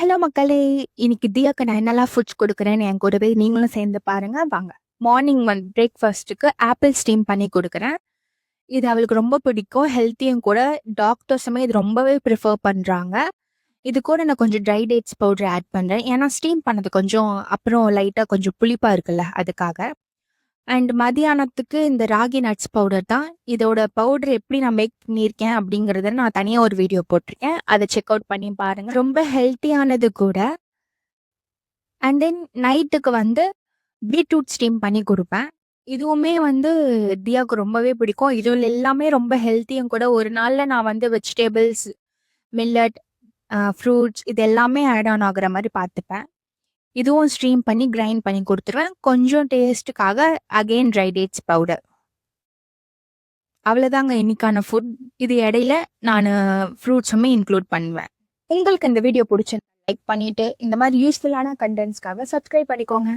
Hello மக்களே! இன்னைக்கு தியாக்கு நான் என்னலாம் ஃபுட்ஸ் குடுக்குறேன்னு என் கூடவே நீங்களும் சேர்ந்து பாருங்க வாங்க. மார்னிங் பிரேக்ஃபாஸ்ட்டுக்கு ஆப்பிள் ஸ்டீம் பண்ணி குடுக்குறேன். இது அவளுக்கு ரொம்ப பிடிக்கும். ஹெல்த்தியும் கூட. டாக்டர்ஸுமே இது ரொம்பவே ப்ரிஃபர் பண்றாங்க. இது கூட நான் கொஞ்சம் ட்ரை டேட்ஸ் பவுடர் ஆட் பண்றேன். ஏன்னா ஸ்டீம் பண்ணது கொஞ்சம் அப்புறம் லைட்டா கொஞ்சம் புளிப்பா இருக்குல்ல அதுக்காக. அண்ட் மதியானத்துக்கு இந்த ராகி நட்ஸ் பவுடர் தான். இதோட பவுடர் எப்படி நான் மேக் பண்ணியிருக்கேன் அப்படிங்கிறத நான் தனியா ஒரு வீடியோ போட்டிருக்கேன். அத செக் அவுட் பண்ணி பாருங்க. ரொம்ப ஹெல்த்தியானது கூட. அண்ட் தென் நைட்டுக்கு பீட்ரூட் ஸ்டீம் பண்ணி குடுப்பேன். இதுவுமே தியாவுக்கு ரொம்பவே பிடிக்கும். இதுல எல்லாமே ரொம்ப ஹெல்த்தியும் கூட. ஒரு நாள்ல நான் வெஜிடபிள்ஸ், மில்லட், ஃப்ரூட்ஸ் இது எல்லாமே ஆட் ஆன் ஆகுற மாரி பார்த்துப்பேன். இதுவும் ஸ்ட்ரீம் பண்ணி கிரைண்ட் பண்ணி குடுத்துருவேன். கொஞ்சம் டேஸ்ட்டுக்காக அகைன் ட்ரை டேட்ஸ் பவுடர். அவ்வளோதாங்க இன்னைக்கான ஃபுட். இது இடையில நானு ஃப்ரூட்ஸுமே இன்க்ளூட் பண்ணுவேன். உங்களுக்கு இந்த வீடியோ பிடிச்சிருந்தா லைக் பண்ணிட்டு, இந்த மாரி யூஸ்ஃபுல்லான கண்டென்ட்ஸ்க்காக சப்ஸ்கிரைப் பண்ணிக்கோங்க.